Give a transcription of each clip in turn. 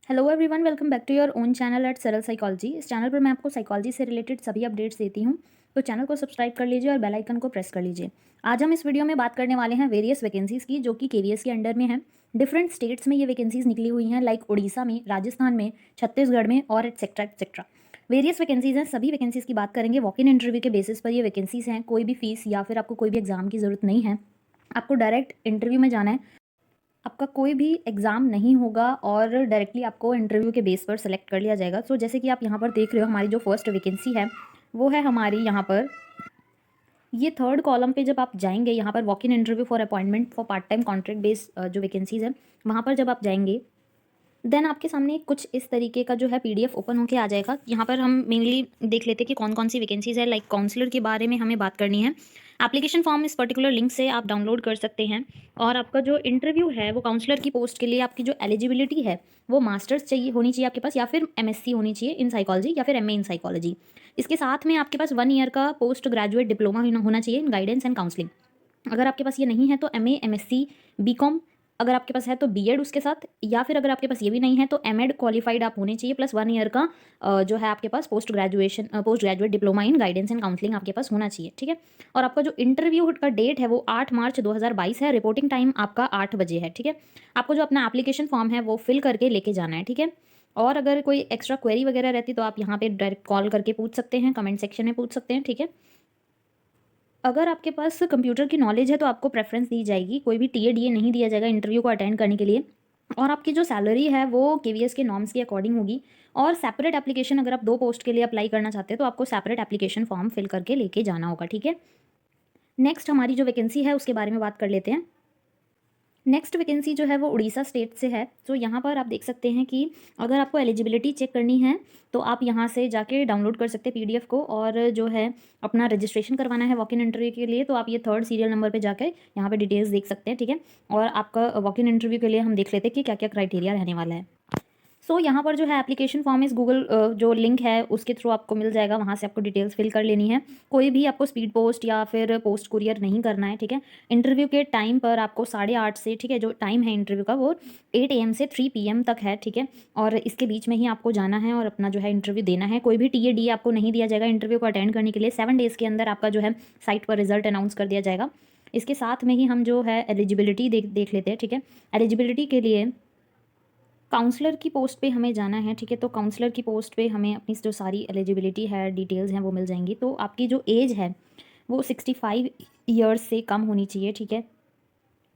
Hello everyone, welcome back to your own channel at Saral psychology. इस channel पर मैं आपको साइकोलॉजी से रिलेटेड सभी अपडेट्स देती हूँ, तो चैनल को सब्सक्राइब कर लीजिए और बेल आइकन को प्रेस कर लीजिए। आज हम इस वीडियो में बात करने वाले हैं वेरियस वैकेंसीज़ की, जो कि केवीएस के अंडर में हैं। डिफरेंट स्टेट्स में ये वैकेंसीज़ निकली हुई हैं, लाइक उड़ीसा में, राजस्थान में, छत्तीसगढ़ में और एटसेट्रा एटसेट्रा। वेरियस वैकेंसीज़ हैं। सभी वैकेंसीज़ की बात करेंगे। वॉक इन इंटरव्यू के बेसिस पर ये वैकेंसीज़ हैं। कोई भी फीस या फिर आपको कोई भी एग्जाम की ज़रूरत नहीं है। आपको डायरेक्ट इंटरव्यू में जाना है। आपका कोई भी एग्ज़ाम नहीं होगा और डायरेक्टली आपको इंटरव्यू के बेस पर सेलेक्ट कर लिया जाएगा। सो जैसे कि आप यहाँ पर देख रहे हो, हमारी जो फर्स्ट वैकेंसी है वो है हमारी यहाँ पर, ये थर्ड कॉलम पे जब आप जाएंगे, यहाँ पर walk in interview for appointment for part time contract base जो वैकेंसीज़ है, वहाँ पर जब आप जाएंगे देन आपके सामने कुछ इस तरीके का जो है पीडीएफ ओपन होके आ जाएगा। यहाँ पर हम मेनली देख लेते हैं कि कौन कौन सी वैकेंसीज है। लाइक काउंसलर के बारे में हमें बात करनी है। एप्लीकेशन फॉर्म इस पर्टिकुलर लिंक से आप डाउनलोड कर सकते हैं। और आपका जो इंटरव्यू है वो काउंसलर की पोस्ट के लिए, आपकी जो एलिजिबिलिटी है वो मास्टर्स चाहिए होनी चाहिए आपके पास, या फिर एमएससी होनी चाहिए इन साइकोलॉजी, या फिर एमए इन साइकोलॉजी। इसके साथ में आपके पास 1 ईयर का पोस्ट ग्रेजुएट डिप्लोमा होना चाहिए इन गाइडेंस एंड काउंसलिंग। अगर आपके पास ये नहीं है तो एमए, एमएससी, बीकॉम अगर आपके पास है तो बीएड उसके साथ, या फिर अगर आपके पास ये भी नहीं है तो एमएड क्वालिफाइड आप होने चाहिए, प्लस 1 ईयर का जो है आपके पास post graduate diploma in guidance and counselling आपके पास होना चाहिए। ठीक है। और आपका जो इंटरव्यू का डेट है वो 8 मार्च 2022 है। रिपोर्टिंग टाइम आपका 8 बजे है। ठीक है। आपको जो अपना एप्लीकेशन फॉर्म है वो फिल करके लेके जाना है। ठीक है। और अगर कोई एक्स्ट्रा क्वेरी वगैरह रहती तो आप यहाँ पे डायरेक्ट कॉल करके पूछ सकते हैं, कमेंट सेक्शन में पूछ सकते हैं। ठीक है। अगर आपके पास कंप्यूटर की नॉलेज है तो आपको प्रेफरेंस दी जाएगी। कोई भी टीए डीए नहीं दिया जाएगा इंटरव्यू को अटेंड करने के लिए। और आपकी जो सैलरी है वो केवीएस के नॉर्म्स के अकॉर्डिंग होगी। और सेपरेट एप्लीकेशन, अगर आप 2 पोस्ट के लिए अप्लाई करना चाहते हैं तो आपको सेपरेट एप्लीकेशन फॉर्म फिल करके लेके जाना होगा। ठीक है। नेक्स्ट हमारी जो वैकेंसी है उसके बारे में बात कर लेते हैं। नेक्स्ट वैकेंसी जो है वो उड़ीसा स्टेट से है। तो यहाँ पर आप देख सकते हैं कि अगर आपको एलिजिबिलिटी चेक करनी है तो आप यहाँ से जाके डाउनलोड कर सकते हैं पीडीएफ को, और जो है अपना रजिस्ट्रेशन करवाना है वॉक इन इंटरव्यू के लिए तो आप ये थर्ड सीरियल नंबर पे जाकर यहाँ पे डिटेल्स देख सकते हैं। ठीक है। और आपका वॉक इन इंटरव्यू के लिए हम देख लेते हैं कि क्या क्या क्राइटेरिया रहने वाला है। यहाँ पर जो है एप्लीकेशन फॉर्म इस गूगल जो लिंक है उसके थ्रू आपको मिल जाएगा। वहाँ से आपको डिटेल्स फिल कर लेनी है। कोई भी आपको स्पीड पोस्ट या फिर पोस्ट कुरियर नहीं करना है। ठीक है। इंटरव्यू के टाइम पर आपको 8:30 से, ठीक है, जो टाइम है इंटरव्यू का वो 8 AM से 3 PM तक है। ठीक है। और इसके बीच में ही आपको जाना है और अपना जो है इंटरव्यू देना है। कोई भी टीए डी आपको नहीं दिया जाएगा इंटरव्यू को अटेंड करने के लिए। 7 डेज़ के अंदर आपका जो है साइट पर रिजल्ट अनाउंस कर दिया जाएगा। इसके साथ में ही हम जो है एलिजिबिलिटी देख लेते हैं। ठीक है। एलिजिबिलिटी के लिए काउंसलर की पोस्ट पे हमें जाना है। ठीक है। तो काउंसलर की पोस्ट पे हमें अपनी जो सारी एलिजिबिलिटी है, डिटेल्स हैं, वो मिल जाएंगी। तो आपकी जो एज है वो 65 ईयर्स से कम होनी चाहिए। ठीक है।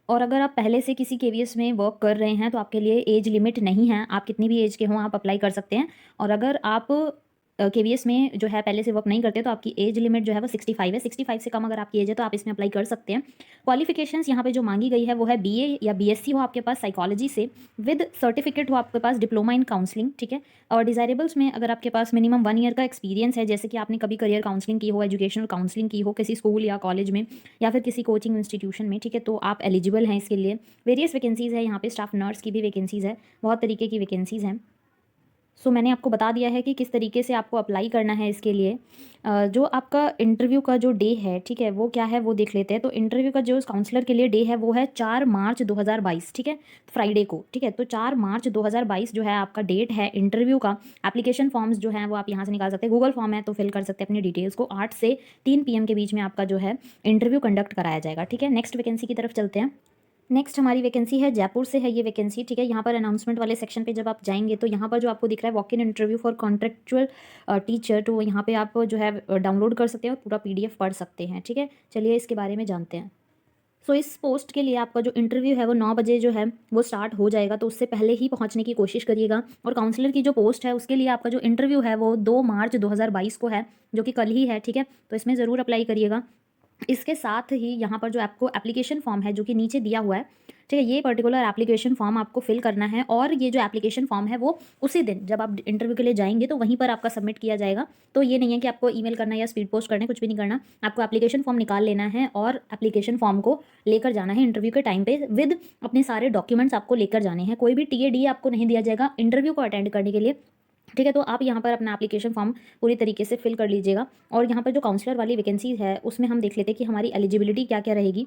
और अगर आप पहले से किसी केवीएस में वर्क कर रहे हैं तो आपके लिए एज लिमिट नहीं है। आप कितनी भी एज के हों आप अप्लाई कर सकते हैं। और अगर आप केवीएस में जो है पहले से वर्क नहीं करते तो आपकी एज लिमिट जो है वो 65 है। 65 से कम अगर आपकी एज है तो आप इसमें अप्लाई कर सकते हैं। क्वालिफिकेशंस यहाँ पे जो मांगी गई है वो है बीए या बीएससी हो आपके पास साइकोलॉजी से, विद सर्टिफिकेट हो आपके पास डिप्लोमा इन काउंसलिंग। ठीक है। और डिजायरेबल्स में अगर आपके पास मिनिमम 1 ईयर का एक्सपीरियंस है, जैसे कि आपने कभी करियर काउंसलिंग की हो, एजुकेशनल काउंसलिंग की हो किसी स्कूल या कॉलेज में या फिर किसी कोचिंग इंस्टीट्यूशन में, ठीक है, तो आप एलिजिबल हैं इसके लिए। वेरियस वैकेंसीज़ है यहाँ पे। स्टाफ नर्स की भी वैकेंसीज़ है। बहुत तरीके की वैकेंसीज़ हैं। मैंने आपको बता दिया है कि किस तरीके से आपको अप्लाई करना है इसके लिए। जो आपका इंटरव्यू का जो डे है, ठीक है, वो क्या है वो देख लेते हैं। तो इंटरव्यू का जो काउंसलर के लिए डे है वो है 4 मार्च 2022। ठीक है। फ्राइडे को। ठीक है। तो 4 मार्च 2022 जो है आपका डेट है इंटरव्यू का। एप्लीकेशन फॉर्म्स जो हैं वो आप यहाँ से निकाल सकते हैं। गूगल फॉर्म है तो फिल कर सकते हैं अपनी डिटेल्स को। 8 से 3 PM के बीच में आपका जो है इंटरव्यू कंडक्ट कराया जाएगा। ठीक है। नेक्स्ट वैकेंसी की तरफ चलते हैं। नेक्स्ट हमारी वैकेंसी है जयपुर से है ये वैकेंसी। ठीक है। यहाँ पर अनाउंसमेंट वाले सेक्शन पे जब आप जाएंगे तो यहाँ पर जो आपको दिख रहा है walk in interview for contractual teacher, तो यहाँ पे आप जो है डाउनलोड कर सकते हैं और पूरा पीडीएफ पढ़ सकते हैं। ठीक है। चलिए इसके बारे में जानते हैं। इस पोस्ट के लिए आपका जो इंटरव्यू है वो 9 बजे जो है वो स्टार्ट हो जाएगा, तो उससे पहले ही पहुंचने की कोशिश करिएगा। और काउंसलर की जो पोस्ट है उसके लिए आपका जो इंटरव्यू है वो 2 मार्च 2022 को है, जो कि कल ही है। ठीक है। तो इसमें ज़रूर अप्लाई करिएगा। इसके साथ ही यहाँ पर जो आपको एप्लीकेशन फॉर्म है जो कि नीचे दिया हुआ है, ठीक है, ये पर्टिकुलर एप्लीकेशन फॉर्म आपको फिल करना है। और ये जो एप्लीकेशन फॉर्म है वो उसी दिन जब आप इंटरव्यू के लिए जाएंगे तो वहीं पर आपका सबमिट किया जाएगा। तो ये नहीं है कि आपको ईमेल करना या स्पीड पोस्ट करना है, कुछ भी नहीं करना। आपको एप्लीकेशन फॉर्म निकाल लेना है और एप्लीकेशन फॉर्म को लेकर जाना है इंटरव्यू के टाइम पे, विद अपने सारे डॉक्यूमेंट्स आपको लेकर जाने हैं। कोई भी टीए डी आपको नहीं दिया जाएगा इंटरव्यू को अटेंड करने के लिए। ठीक है। तो आप यहाँ पर अपना एप्लीकेशन फॉर्म पूरी तरीके से फिल कर लीजिएगा। और यहाँ पर जो काउंसलर वाली वैकेंसी है उसमें हम देख लेते हैं कि हमारी एलिजिबिलिटी क्या क्या रहेगी।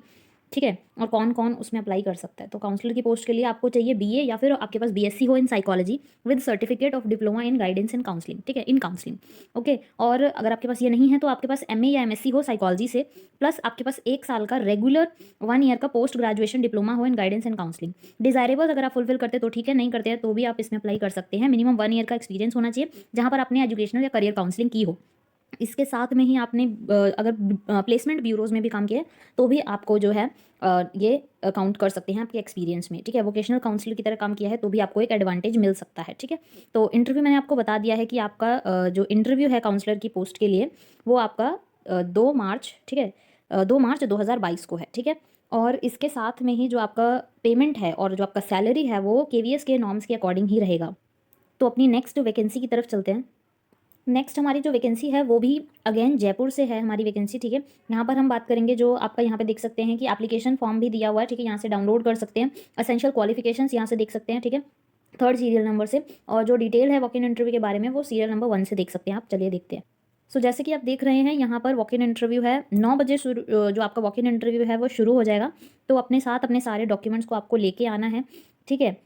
ठीक है, और कौन कौन उसमें अप्लाई कर सकता है। तो काउंसलर की पोस्ट के लिए आपको चाहिए बीए या फिर आपके पास बीएससी हो in psychology with certificate of diploma in guidance and counselling, ठीक है, इन काउंसलिंग। ओके, और अगर आपके पास ये नहीं है तो आपके पास एमए या एमएससी हो साइकोलॉजी से, प्लस आपके पास 1 साल का रेगुलर 1 ईयर का पोस्ट ग्रेजुएशन डिप्लोमा हो इन गाइडेंस एंड काउंसलिंग। डिजायरेबल अगर आप फुलफिल करते तो ठीक है, नहीं करते हैं तो भी आप इसमें अप्लाई कर सकते हैं। मिनिमम 1 ईयर का एक्सपीरियंस होना चाहिए जहाँ पर आपने एजुकेशनल या करियर काउंसलिंग की हो। इसके साथ में ही आपने अगर प्लेसमेंट ब्यूरोज़ में भी काम किया है तो भी आपको जो है ये काउंट कर सकते हैं आपके एक्सपीरियंस में, ठीक है। वोकेशनल काउंसलर की तरह काम किया है तो भी आपको एक एडवांटेज मिल सकता है, ठीक है। तो इंटरव्यू मैंने आपको बता दिया है कि आपका जो इंटरव्यू है काउंसलर की पोस्ट के लिए वो आपका 2 मार्च, ठीक है, 2 मार्च 2022 को है, ठीक है। और इसके साथ में ही जो आपका पेमेंट है और जो आपका सैलरी है वो केवीएस के नॉर्म्स के अकॉर्डिंग ही रहेगा। तो अपनी नेक्स्ट वैकेंसी की तरफ चलते हैं। नेक्स्ट हमारी जो वैकेंसी है वो भी अगेन जयपुर से है हमारी वैकेंसी, ठीक है। यहाँ पर हम बात करेंगे जो आपका यहाँ पे देख सकते हैं कि एप्लीकेशन फॉर्म भी दिया हुआ है, ठीक है, यहाँ से डाउनलोड कर सकते हैं। एसेंशियल क्वालिफिकेशंस यहाँ से देख सकते हैं, ठीक है, 3rd सीरियल नंबर से। और जो डिटेल है वॉक इन इंटरव्यू के बारे में वो सीरियल नंबर 1 से देख सकते हैं आप। चलिए देखते हैं। सो जैसे कि आप देख रहे हैं यहाँ पर वॉक इन इंटरव्यू है 9 बजे शुरू, जो आपका वॉक इन इंटरव्यू है वो शुरू हो जाएगा। तो अपने साथ अपने सारे डॉक्यूमेंट्स को आपको लेके आना है, ठीक है।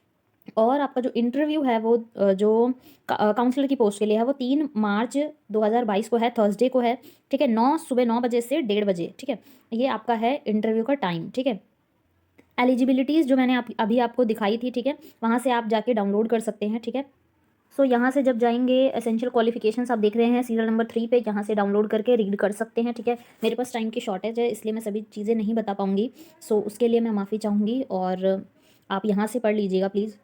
और आपका जो इंटरव्यू है वो जो काउंसलर की पोस्ट के लिए है वो 3 मार्च 2022 को है, थर्सडे को है, ठीक है, सुबह 9 बजे से 1:30 बजे, ठीक है। ये आपका है इंटरव्यू का टाइम, ठीक है। एलिजिबिलिटीज़ जो मैंने अभी आपको दिखाई थी, ठीक है, वहाँ से आप जाके डाउनलोड कर सकते हैं, ठीक है। सो यहाँ से जब जाएंगे एसेंशियल क्वालिफिकेशंस आप देख रहे हैं सीरियल नंबर 3 पे, यहाँ से डाउनलोड करके रीड कर सकते हैं, ठीक है। मेरे पास टाइम की शॉर्टेज है इसलिए मैं सभी चीज़ें नहीं बता पाऊँगी, सो उसके लिए मैं माफ़ी चाहूँगी और आप यहाँ से पढ़ लीजिएगा प्लीज़।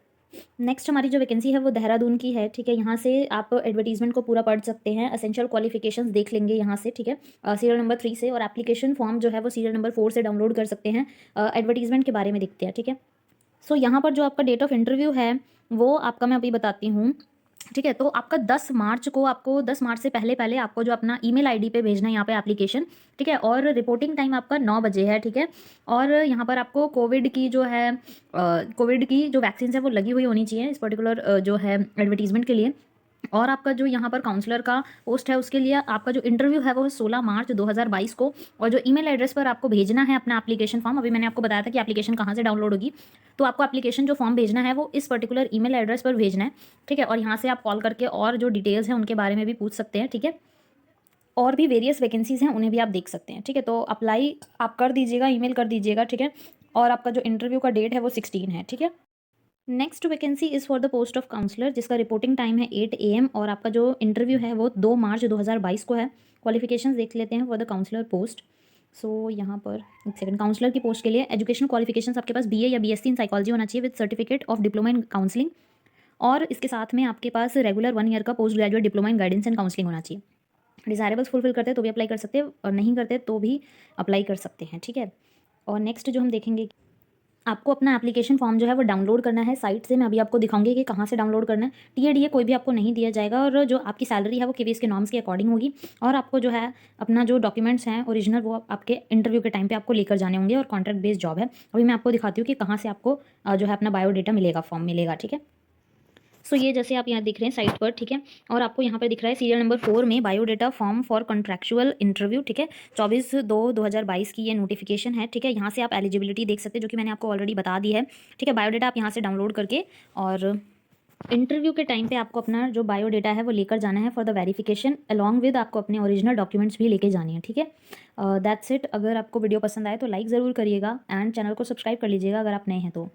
नेक्स्ट हमारी जो वैकेंसी है वो देहरादून की है, ठीक है। यहाँ से आप एडवर्टीजमेंट को पूरा पढ़ सकते हैं, एसेंशियल क्वालिफिकेशंस देख लेंगे यहाँ से, ठीक है, सीरियल नंबर 3 से। और एप्लीकेशन फॉर्म जो है वो सीरियल नंबर 4 से डाउनलोड कर सकते हैं। एडवर्टीजमेंट के बारे में देखते हैं, ठीक है। सो यहाँ पर जो आपका डेट ऑफ इंटरव्यू है वो आपका मैं अभी बताती हूँ, ठीक है। तो आपका 10 मार्च को, आपको 10 मार्च से पहले पहले आपको जो अपना ईमेल आईडी पे भेजना है यहाँ पे एप्लीकेशन, ठीक है। और रिपोर्टिंग टाइम आपका 9 बजे है, ठीक है। और यहाँ पर आपको कोविड की जो है कोविड की जो वैक्सीन है वो लगी हुई होनी चाहिए इस पर्टिकुलर जो है एडवर्टीजमेंट के लिए। और आपका जो यहाँ पर काउंसलर का पोस्ट है उसके लिए आपका जो इंटरव्यू है वो 16 मार्च 2022 को। और जो ईमेल एड्रेस पर आपको भेजना है अपना एप्लीकेशन फॉर्म, अभी मैंने आपको बताया था कि एप्लीकेशन कहाँ से डाउनलोड होगी, तो आपको एप्लीकेशन जो फॉर्म भेजना है वो इस पर्टिकुलर ईमेल एड्रेस पर भेजना है, ठीक है। और यहाँ से आप कॉल करके और जो डिटेल्स हैं उनके बारे में भी पूछ सकते हैं, ठीक है। और भी वेरियस वैकेंसीज़ हैं उन्हें भी आप देख सकते हैं, ठीक है। तो अप्लाई आप कर दीजिएगा, ईमेल कर दीजिएगा, ठीक है। और आपका जो इंटरव्यू का डेट है वो 16 है, ठीक है। Next vacancy is for the post of counsellor जिसका रिपोर्टिंग टाइम है 8 AM और आपका जो इंटरव्यू है वो 2 मार्च 2022 को है। क्वालिफिकेशंस देख लेते हैं फॉर द काउंसलर पोस्ट। सो यहाँ पर एक सेकंड, काउंसलर की पोस्ट के लिए एजुकेशन क्वालिफिकेशंस आपके पास बीए या बीएससी इन साइकोलॉजी होना चाहिए with certificate of diploma in counselling. और इसके साथ में आपके पास रेगुलर 1 ईयर का post graduate diploma in guidance and counselling होना चाहिए। डिजायरेबल्स फुलफिल करते हैं तो भी अप्लाई कर सकते हैं और नहीं करते तो भी अप्लाई कर सकते हैं, ठीक है। और नेक्स्ट जो हम देखेंगे, आपको अपना एप्लीकेशन फॉर्म जो है वो डाउनलोड करना है साइट से। मैं अभी आपको दिखाऊंगी कि कहाँ से डाउनलोड करना है। टीएडीए कोई भी आपको नहीं दिया जाएगा और जो आपकी सैलरी है वो केवीएस के नॉर्म्स के अकॉर्डिंग होगी। और आपको जो है अपना जो डॉक्यूमेंट्स हैं ओरिजिनल वो आपके इंटरव्यू के टाइम पे आपको लेकर जाने होंगे और कॉन्ट्रैक्ट बेस्ड जॉब है। अभी मैं आपको दिखाती हूँ कि कहाँ से आपको जो है अपना बायोडेटा मिलेगा, फॉर्म मिलेगा, ठीक है। सो ये जैसे आप यहाँ दिख रहे हैं साइट पर, ठीक है। और आपको यहाँ पर दिख रहा है सीरियल नंबर 4 में biodata form for contractual interview, ठीक है। 24/2/2022 की ये नोटिफिकेशन है, ठीक है। यहाँ से आप एलिजिबिलिटी देख सकते हैं जो कि मैंने आपको ऑलरेडी बता दी है, ठीक है। बायोडेटा आप यहाँ से डाउनलोड करके और इंटरव्यू के टाइम पे आपको अपना जो बायोडेटा है वो लेकर जाना है for the verification, along with आपको अपने ओरिजिनल डॉक्यूमेंट्स भी लेके जाने हैं, ठीक है। That's it. अगर आपको वीडियो पसंद आए तो लाइक ज़रूर करिएगा एंड चैनल को सब्सक्राइब कर लीजिएगा अगर आप नए हैं तो।